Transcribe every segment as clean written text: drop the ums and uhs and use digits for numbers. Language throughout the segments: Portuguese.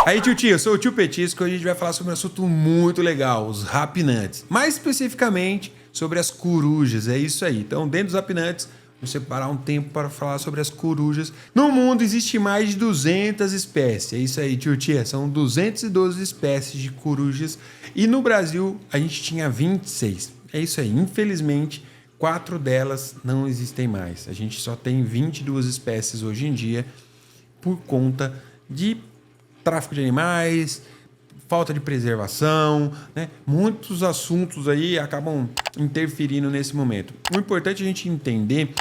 Aí, tio, eu sou o tio Petisco e hoje a gente vai falar sobre um assunto muito legal, os rapinantes. Mais especificamente sobre as corujas, é isso aí. Então, dentro dos rapinantes, vamos separar um tempo para falar sobre as corujas. No mundo existe mais de 200 espécies, é isso aí, tio, são 212 espécies de corujas e no Brasil a gente tinha 26. É isso aí, infelizmente, 4 delas não existem mais. A gente só tem 22 espécies hoje em dia por conta de tráfico de animais, falta de preservação, né? Muitos assuntos aí acabam interferindo nesse momento. O importante é a gente entender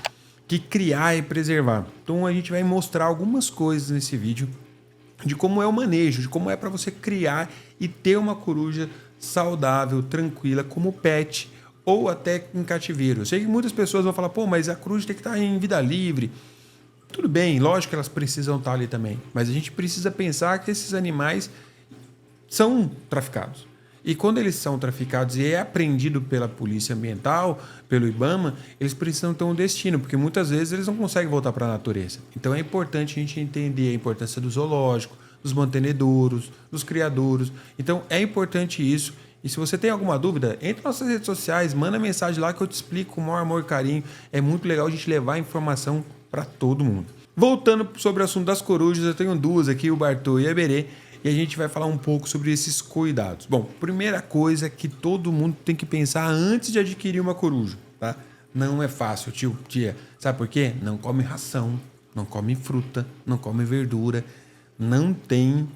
que criar é preservar. Então a gente vai mostrar algumas coisas nesse vídeo de como é o manejo, de como é para você criar e ter uma coruja saudável, tranquila, como pet ou até em cativeiro. Eu sei que muitas pessoas vão falar, pô, mas a coruja tem que estar em vida livre. Tudo bem, lógico que elas precisam estar ali também, mas a gente precisa pensar que esses animais são traficados. E quando eles são traficados e é apreendido pela polícia ambiental, pelo IBAMA, eles precisam ter um destino, porque muitas vezes eles não conseguem voltar para a natureza. Então é importante a gente entender a importância do zoológico, dos mantenedouros, dos criadouros. Então é importante isso. E se você tem alguma dúvida, entre nas nossas redes sociais, manda mensagem lá que eu te explico com o maior amor e carinho. É muito legal a gente levar a informação para todo mundo. Voltando sobre o assunto das corujas, eu tenho duas aqui, o Bartô e a Berê, e a gente vai falar um pouco sobre esses cuidados. Bom, primeira coisa que todo mundo tem que pensar antes de adquirir uma coruja, tá? Não é fácil, tia. Sabe por quê? Não come ração, não come fruta, não come verdura, não tem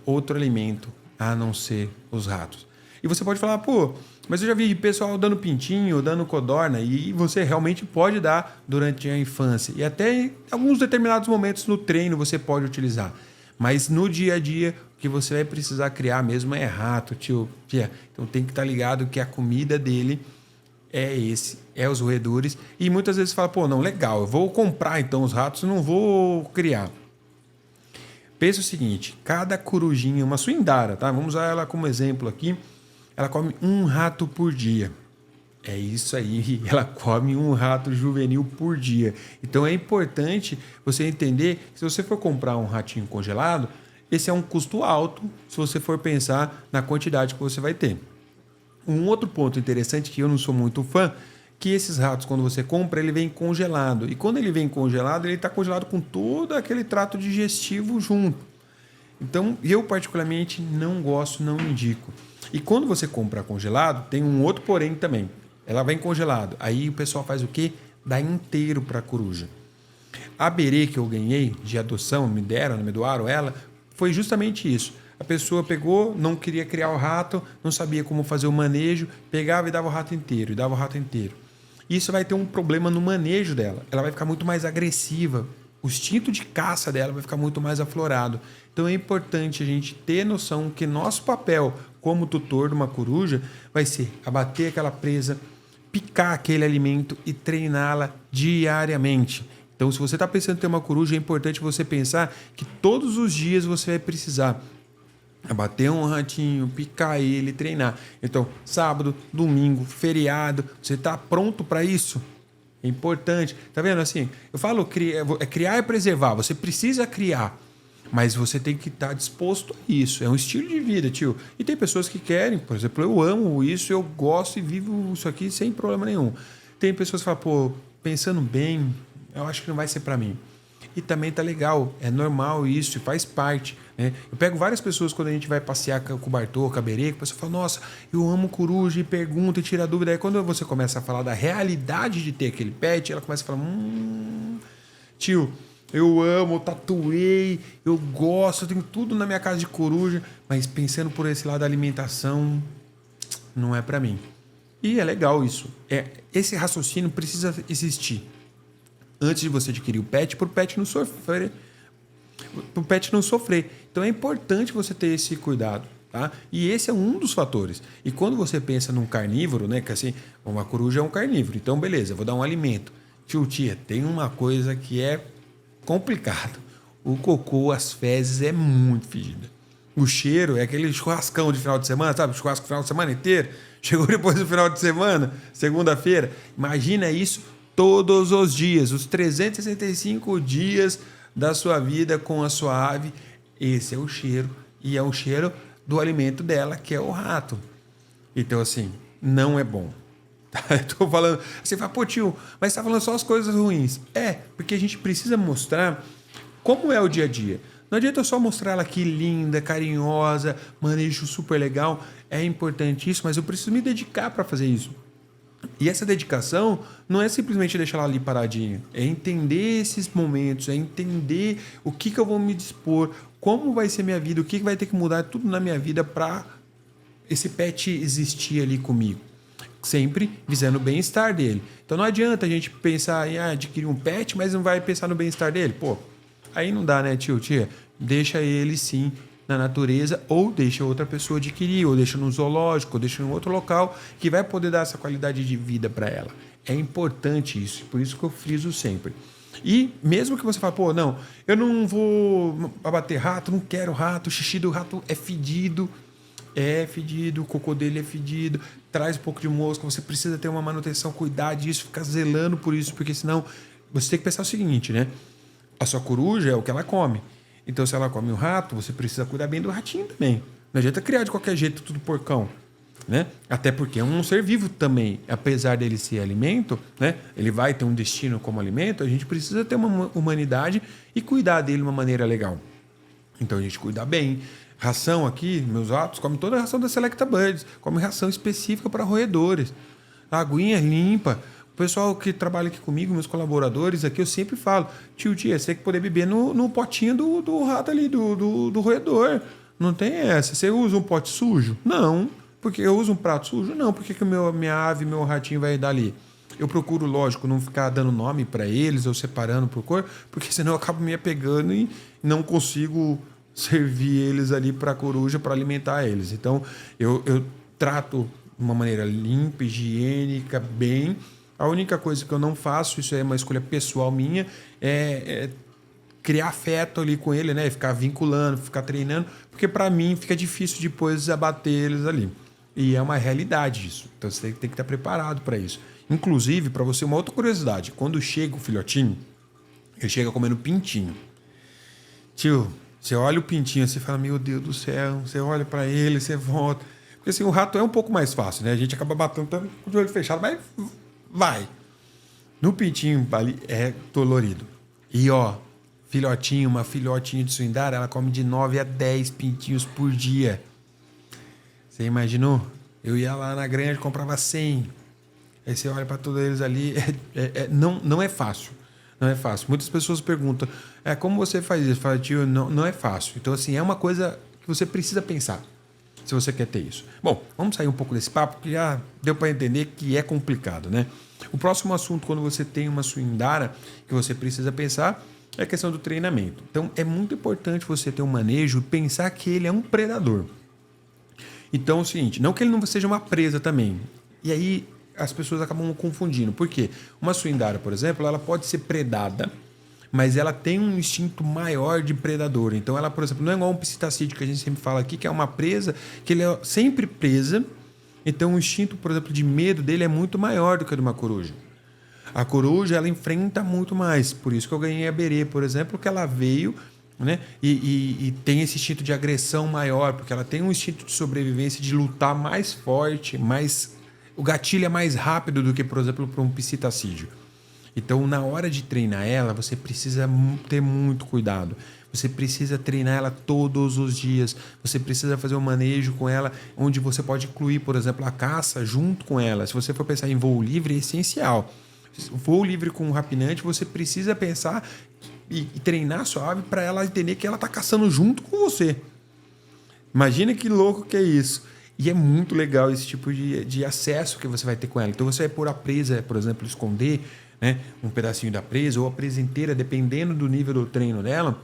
outro alimento a não ser os ratos. E você pode falar, pô, mas eu já vi pessoal dando pintinho, dando codorna, e você realmente pode dar durante a infância. E até em alguns determinados momentos no treino você pode utilizar. Mas no dia a dia, o que você vai precisar criar mesmo é rato, tia. Então tem que estar ligado que a comida dele é os roedores. E muitas vezes você fala, pô, não, legal, eu vou comprar então os ratos, não vou criar. Pensa o seguinte, cada corujinha, uma suindara, tá? Vamos usar ela como exemplo aqui. Ela come um rato por dia. É isso aí, ela come um rato juvenil por dia. Então é importante você entender que se você for comprar um ratinho congelado, esse é um custo alto se você for pensar na quantidade que você vai ter. Um outro ponto interessante que eu não sou muito fã, que esses ratos, quando você compra, ele vem congelado. E quando ele vem congelado, ele está congelado com todo aquele trato digestivo junto. Então, eu particularmente não gosto, não indico. E quando você compra congelado, tem um outro porém também. Ela vem congelado. Aí o pessoal faz o quê? Dá inteiro para a coruja. A Berê que eu ganhei de adoção, me doaram ela, foi justamente isso. A pessoa pegou, não queria criar o rato, não sabia como fazer o manejo, pegava e dava o rato inteiro, Isso vai ter um problema no manejo dela. Ela vai ficar muito mais agressiva. O instinto de caça dela vai ficar muito mais aflorado. Então é importante a gente ter noção que nosso papel como tutor de uma coruja vai ser abater aquela presa, picar aquele alimento e treiná-la diariamente. Então, se você está pensando em ter uma coruja, é importante você pensar que todos os dias você vai precisar abater um ratinho, picar ele, treinar. Então, sábado, domingo, feriado, você está pronto para isso? É importante. Tá vendo assim? Eu falo, criar é preservar. Você precisa criar. Mas você tem que estar disposto a isso. É um estilo de vida, tio. E tem pessoas que querem. Por exemplo, eu amo isso, eu gosto e vivo isso aqui sem problema nenhum. Tem pessoas que falam, pô, pensando bem, eu acho que não vai ser para mim. E também tá legal. É normal isso, faz parte. Né? Eu pego várias pessoas quando a gente vai passear com o Bartô, com a Berê, que a pessoa fala, nossa, eu amo coruja, e pergunta e tira dúvida. Aí quando você começa a falar da realidade de ter aquele pet, ela começa a falar, tio, eu amo, tatuei, eu gosto, eu tenho tudo na minha casa de coruja, mas pensando por esse lado da alimentação, não é para mim. E é legal isso. Esse raciocínio precisa existir antes de você adquirir o pet, para o pet não sofrer. Para o pet não sofrer. Então é importante você ter esse cuidado. Tá? E esse é um dos fatores. E quando você pensa num carnívoro, né, que assim, uma coruja é um carnívoro, então beleza, eu vou dar um alimento. Tia, tem uma coisa que é complicado. O cocô, as fezes é muito fedida. O cheiro é aquele churrascão de final de semana, sabe? Churrasco final de semana inteiro. Chegou depois do final de semana, segunda-feira. Imagina isso todos os dias, os 365 dias da sua vida com a sua ave. esse é o cheiro, e é o cheiro do alimento dela, que é o rato. Então, assim, não é bom. Eu tô falando, você fala, pô, tio, mas você tá falando só as coisas ruins. Porque a gente precisa mostrar como é o dia a dia. Não adianta eu só mostrar ela aqui linda, carinhosa, manejo super legal. É importante isso, mas eu preciso me dedicar para fazer isso. E essa dedicação não é simplesmente deixar ela ali paradinha. É entender esses momentos, é entender o que eu vou me dispor, como vai ser minha vida, o que vai ter que mudar tudo na minha vida para esse pet existir ali comigo. Sempre visando o bem-estar dele. Então não adianta a gente pensar em adquirir um pet, mas não vai pensar no bem-estar dele. Pô, aí não dá, né, tio, tia? Deixa ele sim na natureza, ou deixa outra pessoa adquirir, ou deixa no zoológico, ou deixa em outro local que vai poder dar essa qualidade de vida para ela. É importante isso, por isso que eu friso sempre. E mesmo que você fale, pô, não, eu não vou abater rato, não quero rato, o xixi do rato é fedido. É fedido, o cocô dele é fedido, traz um pouco de mosca, você precisa ter uma manutenção, cuidar disso, ficar zelando por isso, porque senão você tem que pensar o seguinte, né? A sua coruja é o que ela come. Então, se ela come um rato, você precisa cuidar bem do ratinho também. Não adianta criar de qualquer jeito tudo porcão, né? Até porque é um ser vivo também. Apesar dele ser alimento, né? Ele vai ter um destino como alimento, a gente precisa ter uma humanidade e cuidar dele de uma maneira legal. Então, a gente cuida bem. Ração aqui, meus gatos comem toda a ração da Selecta Birds, come ração específica para roedores. A aguinha limpa. O pessoal que trabalha aqui comigo, meus colaboradores aqui, eu sempre falo, tio, tia, você tem que poder beber no potinho do rato ali, do roedor. Não tem essa. Você usa um pote sujo? Não. Porque eu uso um prato sujo? Não. Por que minha ave, meu ratinho vai dar ali? Eu procuro, lógico, não ficar dando nome para eles ou separando por cor, porque senão eu acabo me apegando e não consigo servir eles ali para a coruja, para alimentar eles. Então, eu trato de uma maneira limpa, higiênica, bem. A única coisa que eu não faço, isso é uma escolha pessoal minha, é criar afeto ali com ele, né? Ficar vinculando, ficar treinando, porque para mim fica difícil depois abater eles ali. E é uma realidade isso. Então você tem que estar preparado para isso. Inclusive, para você, uma outra curiosidade: quando chega o filhotinho, ele chega comendo pintinho. Tio, você olha o pintinho, você fala, meu Deus do céu, você olha para ele, você volta. Porque assim, o rato é um pouco mais fácil, né? A gente acaba batendo tanto com o olho fechado, mas vai. No pintinho ali é dolorido. E ó, uma filhotinha de suindara, ela come de 9 a 10 pintinhos por dia. Você imaginou? Eu ia lá na granja, comprava 100. Aí você olha para todos eles ali, não é fácil. Não é fácil. Muitas pessoas perguntam, como você faz isso? Fala, tio, não é fácil. Então, assim, é uma coisa que você precisa pensar, se você quer ter isso. Bom, vamos sair um pouco desse papo, que já deu para entender que é complicado, né? O próximo assunto, quando você tem uma suindara, que você precisa pensar, é a questão do treinamento. Então, é muito importante você ter um manejo, pensar que ele é um predador. Então, é o seguinte, não que ele não seja uma presa também. E aí as pessoas acabam confundindo. Por quê? Uma suindara, por exemplo, ela pode ser predada, mas ela tem um instinto maior de predador. Então ela, por exemplo, não é igual um psitacídeo que a gente sempre fala aqui, que é uma presa, que ele é sempre presa. Então o instinto, por exemplo, de medo dele é muito maior do que o de uma coruja. A coruja, ela enfrenta muito mais. Por isso que eu ganhei a Berê, por exemplo, que ela veio, né? E tem esse instinto de agressão maior, porque ela tem um instinto de sobrevivência, de lutar mais forte, o gatilho é mais rápido do que, por exemplo, para um psitacídeo. Então, na hora de treinar ela, você precisa ter muito cuidado. Você precisa treinar ela todos os dias. Você precisa fazer um manejo com ela, onde você pode incluir, por exemplo, a caça junto com ela. Se você for pensar em voo livre, é essencial. Voo livre com um rapinante, você precisa pensar e treinar a sua ave para ela entender que ela está caçando junto com você. Imagina que louco que é isso. E é muito legal esse tipo de acesso que você vai ter com ela. Então você vai pôr a presa, por exemplo, esconder, né, um pedacinho da presa ou a presa inteira, dependendo do nível do treino dela,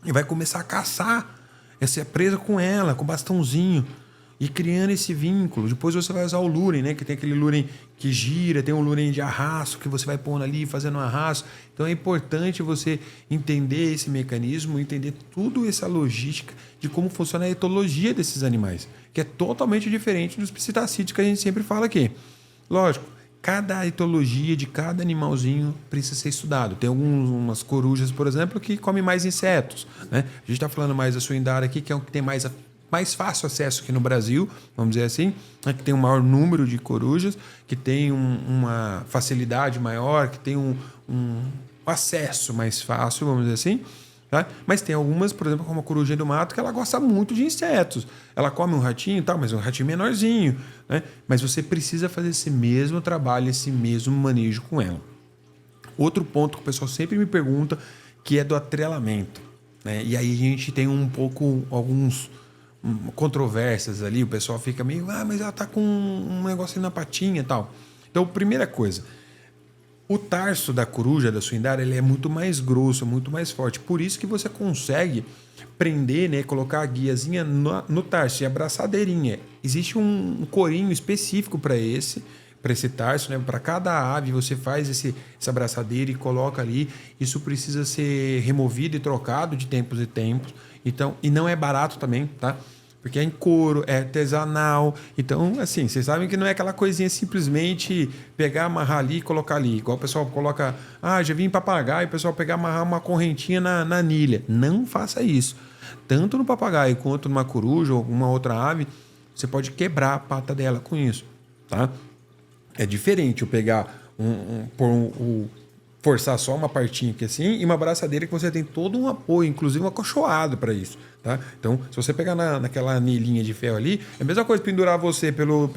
e vai começar a caçar essa presa com ela, com bastãozinho, e criando esse vínculo. Depois você vai usar o luren, né, que tem aquele luren que gira, tem um luren de arrasto que você vai pondo ali, fazendo um arrasto. Então é importante você entender esse mecanismo, entender tudo essa logística de como funciona a etologia desses animais, que é totalmente diferente dos psitacídeos que a gente sempre fala aqui. Lógico cada etologia de cada animalzinho precisa ser estudado. Tem algumas corujas, por exemplo, que comem mais insetos, né? A gente está falando mais da suindara aqui, que é o que tem mais fácil acesso aqui no Brasil, vamos dizer assim, né? Que tem um maior número de corujas, que tem uma facilidade maior, que tem um acesso mais fácil, vamos dizer assim. Tá? Mas tem algumas, por exemplo, como a corujinha do mato, que ela gosta muito de insetos. Ela come um ratinho e tal, mas é um ratinho menorzinho. Né? Mas você precisa fazer esse mesmo trabalho, esse mesmo manejo com ela. Outro ponto que o pessoal sempre me pergunta, que é do atrelamento. Né? E aí a gente tem alguns controvérsias ali, o pessoal fica meio, mas ela tá com um negocinho na patinha e tal. Então, primeira coisa, o tarso da coruja, da suindara, ele é muito mais grosso, muito mais forte. Por isso que você consegue prender, né, colocar a guiazinha no tarso e a braçadeirinha. Existe um corinho específico para esse tarso, né? Para cada ave você faz essa braçadeira e coloca ali. Isso precisa ser removido e trocado de tempos em tempos. Então, e não é barato também, tá? Porque é em couro, é artesanal. Então, assim, vocês sabem que não é aquela coisinha simplesmente pegar, amarrar ali e colocar ali. Igual o pessoal coloca, já vim papagaio, o pessoal pegar, amarrar uma correntinha na anilha. Não faça isso. Tanto no papagaio quanto numa coruja ou alguma outra ave, você pode quebrar a pata dela com isso, tá? É diferente eu pegar forçar só uma partinha aqui assim e uma braçadeira que você tem todo um apoio, inclusive um acolchoado para isso, tá? Então, se você pegar naquela anilhinha de ferro ali, é a mesma coisa pendurar você pelo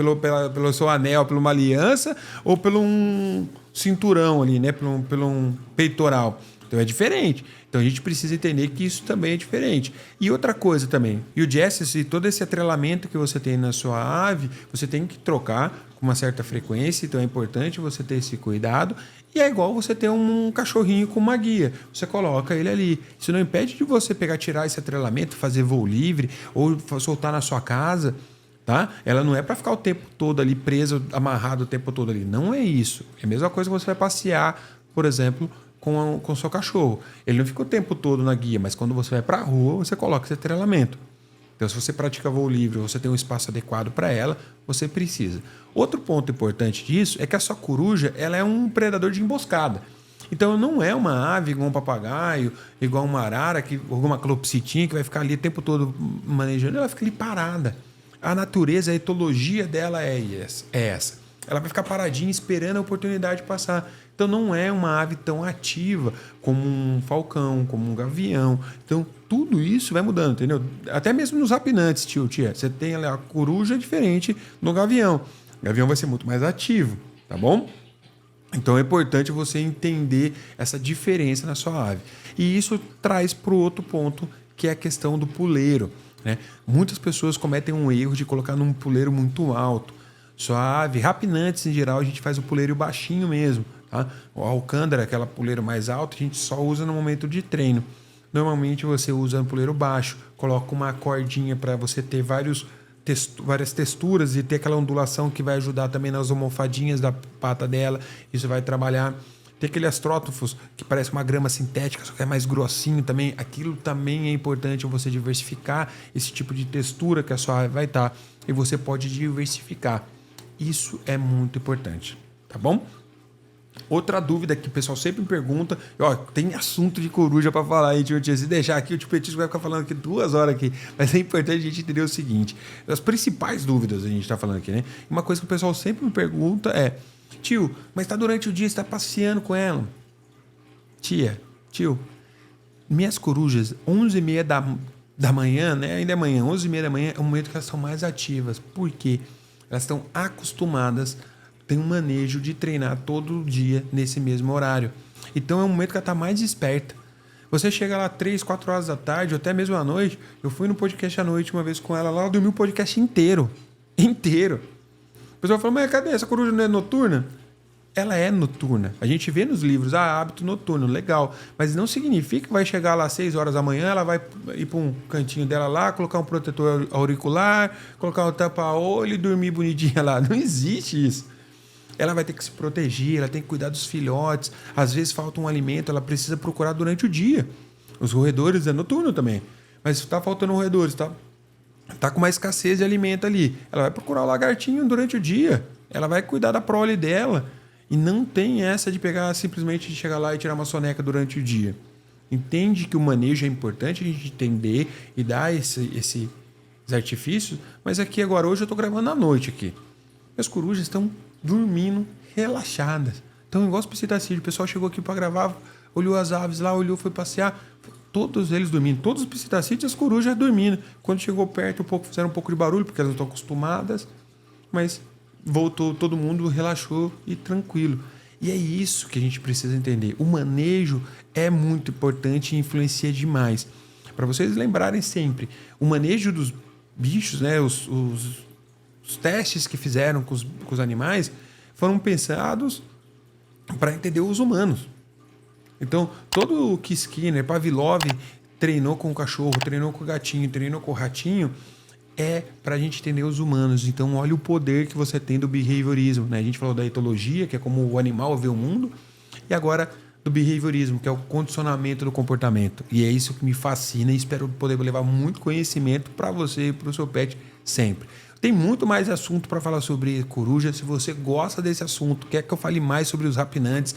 seu anel, pela uma aliança ou pelo um cinturão ali, né? Pelo um peitoral. Então é diferente. Então a gente precisa entender que isso também é diferente. E outra coisa também, e o Jesse, todo esse atrelamento que você tem na sua ave, você tem que trocar com uma certa frequência, então é importante você ter esse cuidado. E é igual você ter um cachorrinho com uma guia. Você coloca ele ali. Isso não impede de você tirar esse atrelamento, fazer voo livre ou soltar na sua casa, tá? Ela não é para ficar o tempo todo ali preso, amarrado o tempo todo ali. Não é isso. É a mesma coisa que você vai passear, por exemplo, com o seu cachorro. Ele não fica o tempo todo na guia, mas quando você vai para a rua, você coloca esse atrelamento. Então, se você pratica voo livre, você tem um espaço adequado para ela, você precisa. Outro ponto importante disso é que a sua coruja ela é um predador de emboscada. Então, não é uma ave igual um papagaio, igual uma arara, alguma calopsitinha que vai ficar ali o tempo todo manejando. Ela fica ali parada. A natureza, a etologia dela é essa. Ela vai ficar paradinha esperando a oportunidade de passar. Então não é uma ave tão ativa como um falcão, como um gavião. Então tudo isso vai mudando, entendeu? Até mesmo nos rapinantes, tia. Você tem ali a coruja diferente no gavião. O gavião vai ser muito mais ativo, tá bom? Então é importante você entender essa diferença na sua ave. E isso traz para o outro ponto, que é a questão do puleiro, né? Muitas pessoas cometem um erro de colocar num puleiro muito alto. Suave, rapinantes em geral, a gente faz o puleiro baixinho mesmo. Tá? O alcândara, aquela puleiro mais alto, a gente só usa no momento de treino. Normalmente você usa um puleiro baixo, coloca uma cordinha para você ter várias texturas e ter aquela ondulação que vai ajudar também nas almofadinhas da pata dela. Isso vai trabalhar. Tem aquele astrótrofos que parece uma grama sintética, só que é mais grossinho também. Aquilo também é importante você diversificar esse tipo de textura que a sua ave vai estar. E você pode diversificar. Isso é muito importante, tá bom? Outra dúvida que o pessoal sempre me pergunta, tem assunto de coruja para falar aí, tio. Se deixar aqui, o tio Petisco vai ficar falando aqui 2 horas aqui. Mas é importante a gente entender o seguinte: as principais dúvidas a gente está falando aqui, né? Uma coisa que o pessoal sempre me pergunta é: tio, mas tá durante o dia, você está passeando com ela? Tio, minhas corujas, 11h30 da manhã, né? Ainda é manhã, 11h30 da manhã é o momento que elas são mais ativas. Por quê? Elas estão acostumadas, tem um manejo de treinar todo dia nesse mesmo horário. Então é um momento que ela está mais desperta. Você chega lá 3, 4 horas da tarde, ou até mesmo à noite. Eu fui no podcast à noite uma vez com ela lá, ela dormiu o podcast inteiro. O pessoal fala, mas cadê? Essa coruja não é noturna? Ela é noturna. A gente vê nos livros, hábito noturno, legal. Mas não significa que vai chegar lá às 6 horas da manhã, ela vai ir para um cantinho dela lá, colocar um protetor auricular, colocar um tapa-olho e dormir bonitinha lá. Não existe isso. Ela vai ter que se proteger, ela tem que cuidar dos filhotes. Às vezes falta um alimento, ela precisa procurar durante o dia. Os roedores é noturno também. Mas se está faltando roedores, tá com uma escassez de alimento ali, ela vai procurar o lagartinho durante o dia. ela vai cuidar da prole dela e não tem essa de pegar simplesmente de chegar lá e tirar uma soneca durante o dia. Entende que o manejo é importante a gente entender e dar esses artifícios, mas aqui agora, hoje eu estou gravando à noite aqui. As corujas estão dormindo relaxadas. Então, igual os psitacídeos, o pessoal chegou aqui para gravar, olhou as aves lá, olhou, foi passear, todos eles dormindo. Todos os psitacídeos e as corujas dormindo. Quando chegou perto, fizeram um pouco de barulho, porque elas não estão acostumadas, mas voltou, todo mundo relaxou e tranquilo. E é isso que a gente precisa entender. O manejo é muito importante e influencia demais. Para vocês lembrarem sempre, o manejo dos bichos, né, os testes que fizeram com os animais foram pensados para entender os humanos. Então, todo o que Skinner, Pavlov treinou com o cachorro, treinou com o gatinho, treinou com o ratinho, é para a gente entender os humanos. Então, olha o poder que você tem do behaviorismo, né? A gente falou da etologia, que é como o animal vê o mundo, e agora do behaviorismo, que é o condicionamento do comportamento. E é isso que me fascina e espero poder levar muito conhecimento para você e para o seu pet sempre. Tem muito mais assunto para falar sobre coruja. Se você gosta desse assunto, quer que eu fale mais sobre os rapinantes,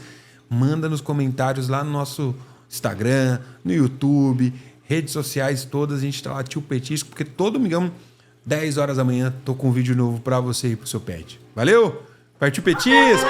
manda nos comentários lá no nosso Instagram, no YouTube, redes sociais todas. A gente está lá, Tio Petisco, porque todo domingão, 10 horas da manhã, tô com um vídeo novo para você e para o seu pet. Valeu? Partiu Petisco!